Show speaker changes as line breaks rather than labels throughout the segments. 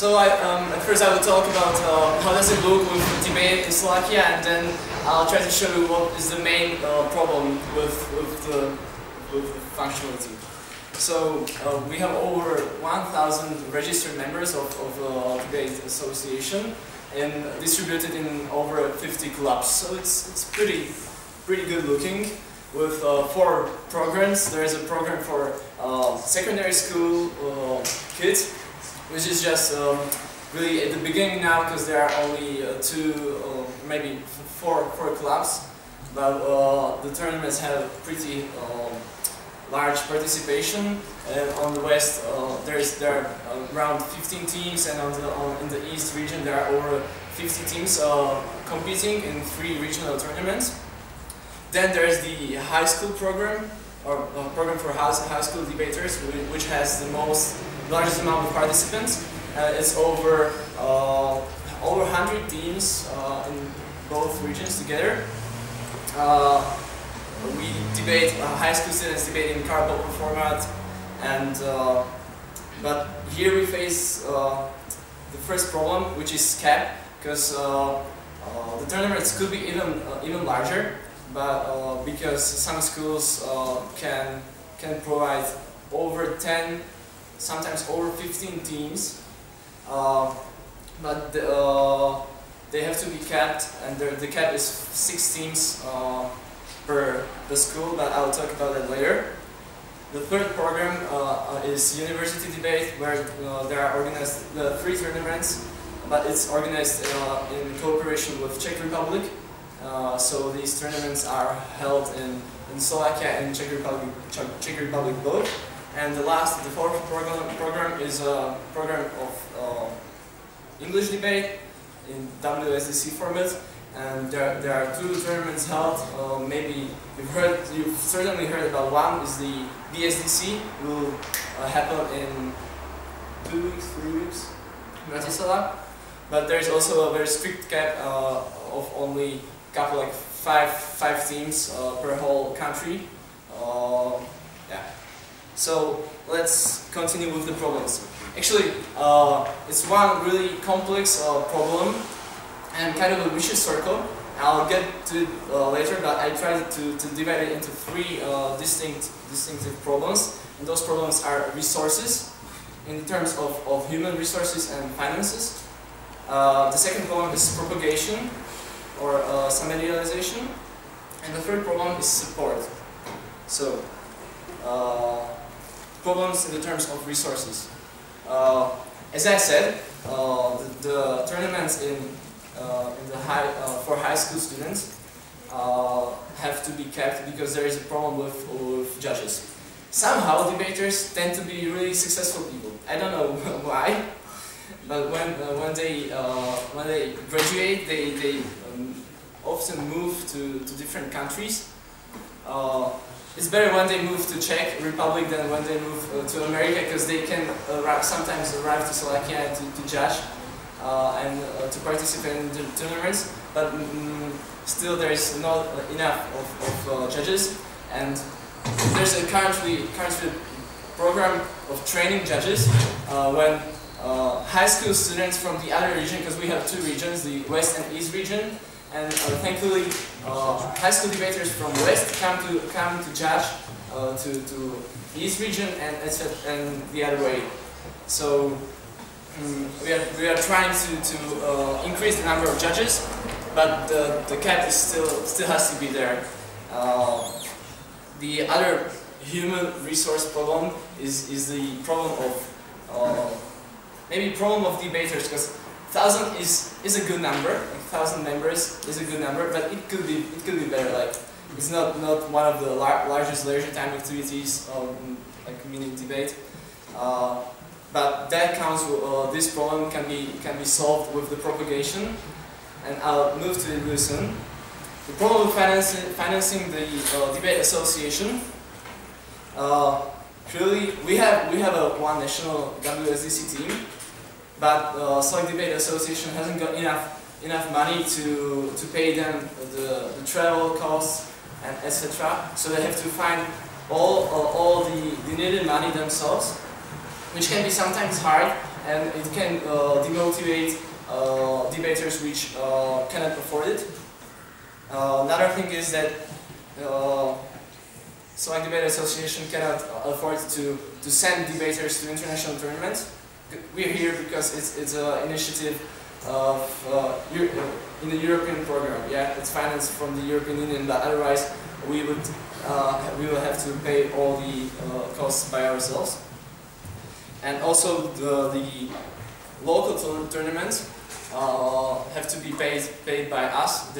At first I will talk about how does it look with debate in Slovakia, and then I'll try to show you what is the main problem with the functionality. So we have over 1,000 registered members of Debate Association and distributed in over 50 clubs. So it's pretty good looking with 4 programs. There is a program for secondary school kids, which is just really at the beginning now because there are only 2, maybe 4 clubs, but the tournaments have pretty large participation. And on the west there are around 15 teams, and in the east region there are over 50 teams competing in 3 regional tournaments. Then there is the high school program, or program for high school debaters, which has the largest amount of participants. It's over 100 teams in both regions together. We debate, high school students debate in carpool format, and but here we face the first problem, which is cap, because the tournaments could be even larger, but because some schools can provide over 10, sometimes over 15 teams, but they have to be capped, and the cap is 6 teams per the school, but I'll talk about that later. The third program is university debate, where there are organized 3 tournaments, but it's organized in cooperation with Czech Republic. So these tournaments are held in Slovakia and Czech Republic both. And the fourth program is a program of English debate in WSDC format. And there are 2 tournaments held. Maybe you've certainly heard about one. Is the BSDC, will happen in 2 weeks, 3 weeks in Bratislava. But there is also a very strict cap of only couple, like 5 teams per whole country. Yeah. So let's continue with the problems. Actually, it's one really complex problem and kind of a vicious circle. I'll get to it later, but I tried to divide it into 3 distinctive problems. And those problems are resources, in terms of human resources and finances. The second problem is propagation, or medialization. And the third problem is support. So, problems in the terms of resources. As I said, the tournaments for high school students have to be kept because there is a problem with judges. Somehow debaters tend to be really successful people. I don't know why, but when they graduate, they often move to different countries. It's better when they move to Czech Republic than when they move to America, because they can sometimes arrive to Slovakia to judge and to participate in the tournaments, but still there is not enough of judges, and there's a currently program of training judges when high school students from the other region, because we have 2 regions, the West and East region, and thankfully high school debaters from West come to judge to East region and the other way. So we are trying to increase the number of judges, but the cap is still has to be there. The other human resource problem is the problem of maybe problem of debaters, because 1,000 is a good number. Like 1,000 members is a good number, but it could be better. Like it's not one of the largest leisure time activities, like mini debate. But that counts. This problem can be solved with the propagation, and I'll move to it really soon. The problem with financing the debate association. Really, we have one national WSDC team, but Slovakian Debate Association hasn't got enough money to pay them the travel costs and etc. So they have to find all the needed money themselves, which can be sometimes hard and it can demotivate debaters which cannot afford it. Another thing is that Slovakian Debate Association cannot afford to send debaters to international tournaments. We're here because it's an initiative of, in the European program. Yeah, it's financed from the European Union, but otherwise we will have to pay all the costs by ourselves. And also the local tournaments have to be paid by us.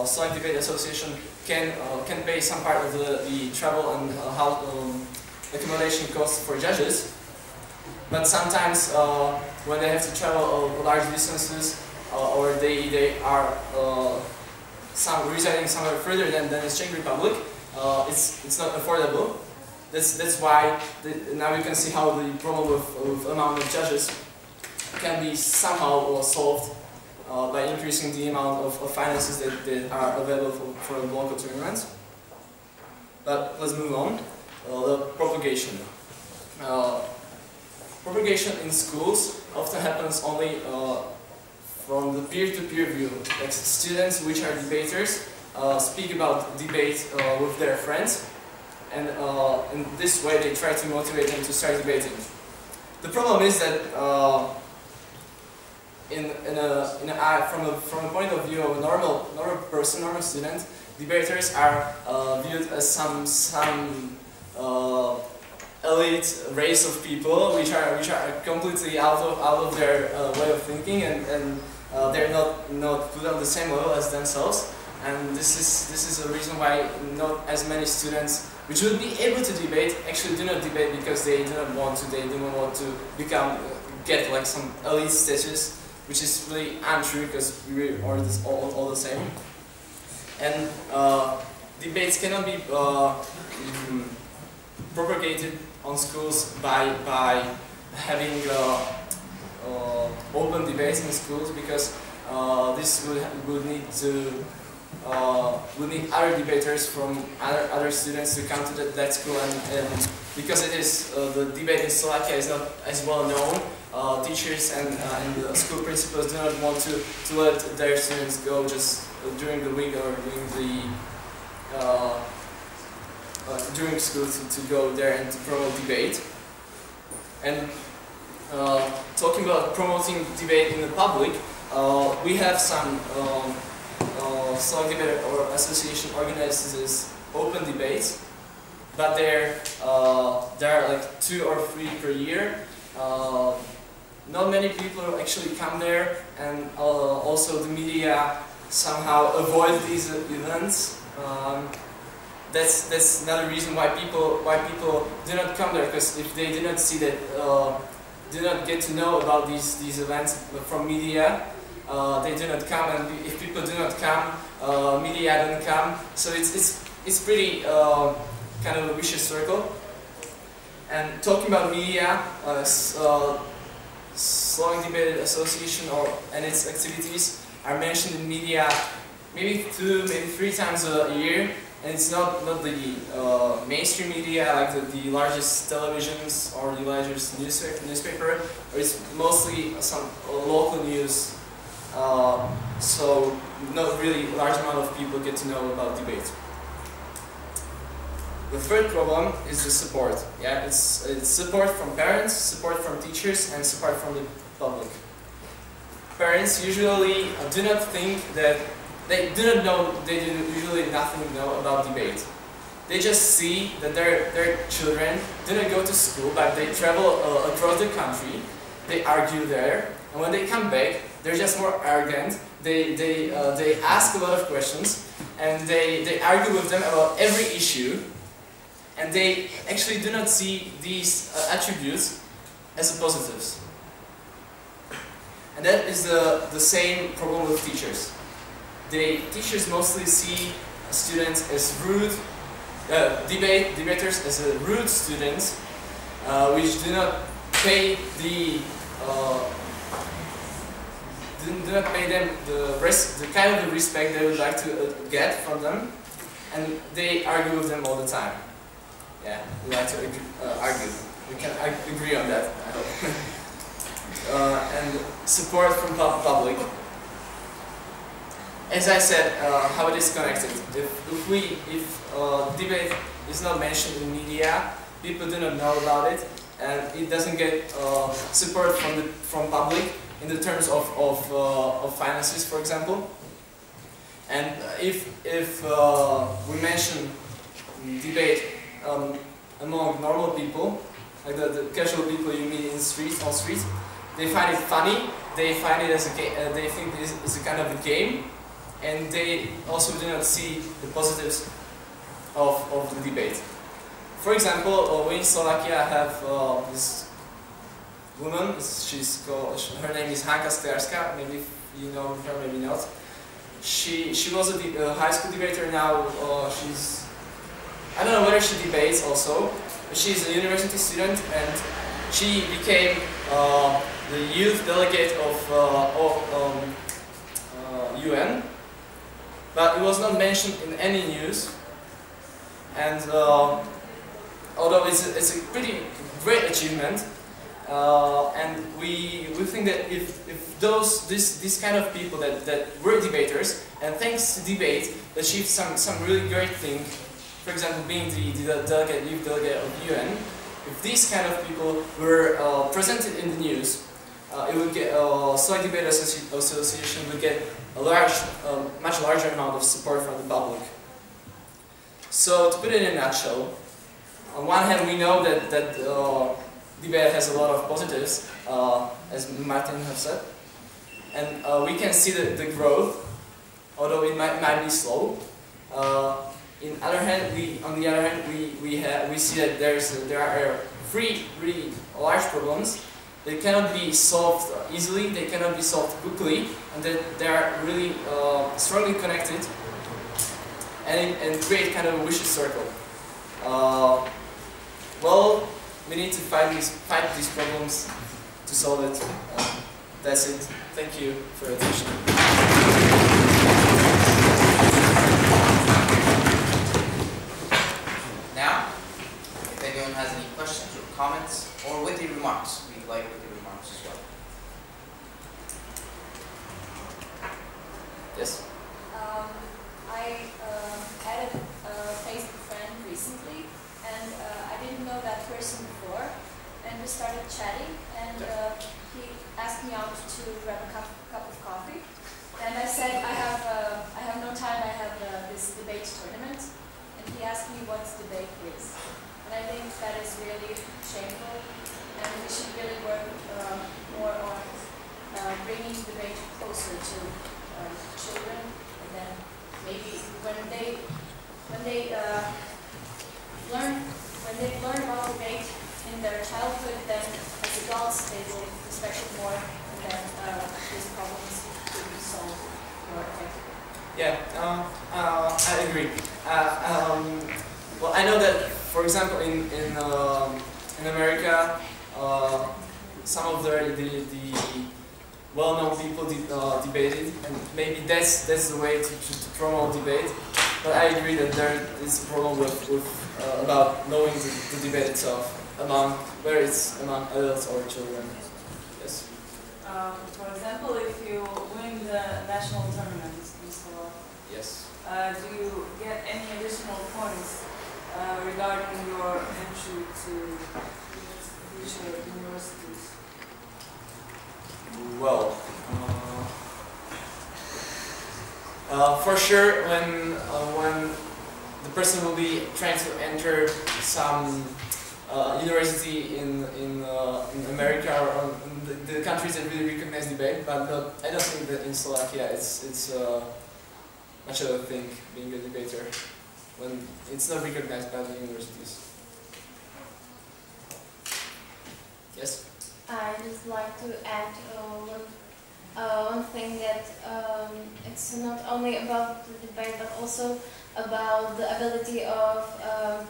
Slovakian Debate Association can pay some part of the travel and accommodation costs for judges, but sometimes when they have to travel large distances or they are residing somewhere further than the Czech Republic, it's not affordable. That's why now we can see how the problem of amount of judges can be somehow solved by increasing the amount of finances that are available for local tournaments. But let's move on. The propagation. Propagation in schools often happens only from the peer-to-peer view. Like students which are debaters speak about debate with their friends, and in this way they try to motivate them to start debating. The problem is that from a point of view of a normal person, normal student, debaters are viewed as some elite race of people which are completely out of their way of thinking, and they're not put on the same level as themselves. And this is a reason why not as many students which would be able to debate actually do not debate, because they do not want to. They do not want to get like some elite status, which is really untrue, because we are all the same. And debates cannot be propagated on schools by having open debates in schools, because this would need other debaters from other students to come to that school, and because it is the debate in Slovakia is not as well known, teachers and the school principals do not want to let their students go just during the week or during school to go there and to promote debate. And talking about promoting debate in the public, we have some Slovakian Debate Association organizes open debates, but there are like 2 or 3 per year. Not many people actually come there, and also the media somehow avoid these events. That's another reason why people do not come there, because if they do not see that, do not get to know about these events from media, they do not come, and if people do not come, media don't come. So it's pretty kind of a vicious circle. And talking about media, Slovakian Debate Association and its activities are mentioned in media maybe 2, maybe 3 times a year, and it's not the mainstream media like the largest televisions or the largest newspaper, or it's mostly some local news. So not really large amount of people get to know about debate. The third problem is the support. Yeah, it's support from parents, support from teachers, and support from the public. Parents usually do not think that they do not know. They do usually nothing know about debate. They just see that their children do not go to school, but they travel across the country. They argue there, and when they come back, they're just more arrogant. They ask a lot of questions, and they argue with them about every issue. And they actually do not see these attributes as positives. And that is the same problem with teachers. Teachers mostly see students as rude, debaters as rude students, which do not pay them the kind of respect they would like to get from them, and they argue with them all the time. Yeah, we like to argue. We can agree on that, I hope. And support from public. As I said, how it is connected. If debate is not mentioned in media, people do not know about it, and it doesn't get support from public in the terms of finances, for example. And if we mention debate among normal people, like the casual people you meet on streets, they find it funny. They find it as a they think this is a kind of a game, and they also do not see the positives of the debate. For example, we in Slovakia have this woman. Her name is Hanka Stjarska. Maybe you know her, maybe not. She was a high school debater. Now she's, I don't know whether she debates also, but she's a university student, and she became the youth delegate of UN. But it was not mentioned in any news. And although it's a pretty great achievement, and we think that if this kind of people that were debaters and thanks to debate achieved some really great thing, for example being the youth delegate of UN, if these kind of people were presented in the news, it would get Slovakian Debate Association would get a much larger amount of support from the public. So to put it in a nutshell, on one hand we know that debate has a lot of positives, as Martin has said, and we can see the growth, although it might be slow. On the other hand, we see that there are three really large problems. They cannot be solved easily. They cannot be solved quickly, and that they are really strongly connected, and create kind of a vicious circle. Well, we need to fight these problems to solve it. That's it. Thank you for your attention.
Now, if anyone has any questions or comments, or witty remarks, we'd like witty remarks as well.
Yes?
I added a Facebook friend recently, and I didn't know that person before, and we started chatting, and he asked me out to grab a cup of coffee, and I said I have no time, I have this debate tournament, and he asked me what debate is, and I think that is really shameful, and we should really work more on bringing debate closer to children, and then maybe when they learn about debate in their childhood, then as adults they will respect it more, and then these problems will be solved more effectively.
Yeah, I agree. Well, I know that, for example, in America, some of the well-known people debated, and maybe that's the way to promote debate. But I agree that there is a problem with about knowing the debate itself, whether it's among adults or children. Yes.
For example, if you win the national tournament in Slovakia,
Yes.
do you get any additional points regarding your entry to future universities?
Well, for sure, when the person will be trying to enter some university in America or in the countries that really recognize debate, but I don't think that in Slovakia it's much of a thing being a debater when it's not recognized by the universities. Yes.
I just like to add one thing that it's not only about the debate but also about the ability of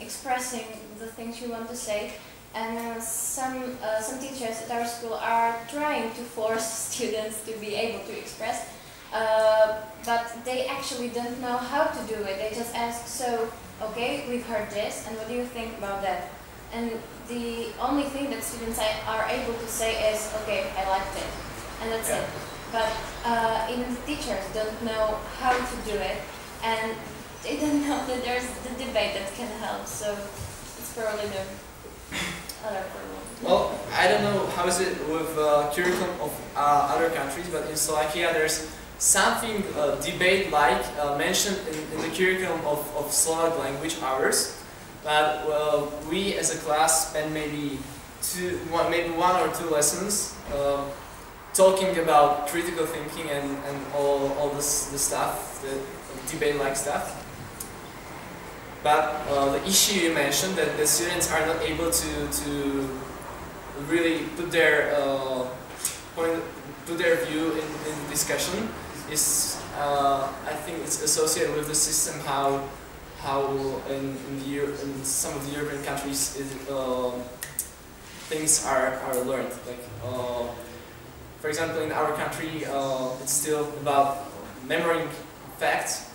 expressing the things you want to say. And some teachers at our school are trying to force students to be able to express, but they actually don't know how to do it. They just ask, so, okay, we've heard this, and what do you think about that? And the only thing that students are able to say is, okay, I liked it, and that's it. But even teachers don't know how to do it, and they don't know that there's the debate that can help. So it's probably the other problem.
Well, I don't know how is it with curriculum of other countries, but in Slovakia there's something debate-like mentioned in the curriculum of Slovak language hours. But we as a class spend maybe one or two lessons talking about critical thinking and all the stuff, the debate-like stuff. But the issue you mentioned, that the students are not able to really put their view in discussion, is I think it's associated with the system how in some of the European countries things are learned. Like for example, in our country, it's still about memorizing facts.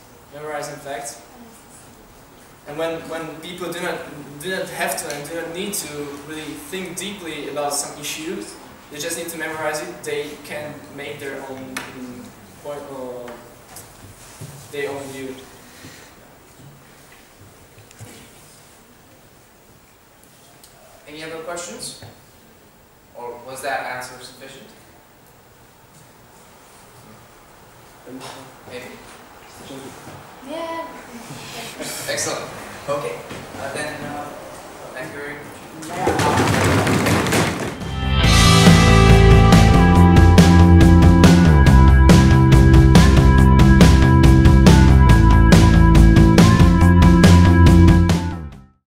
And when people do not have to and do not need to really think deeply about some issue, they just need to memorize it. They can make their own point or their own view.
Any other questions? Or was that answer sufficient? Maybe.
Yeah.
Excellent. Okay. Then thank you very much.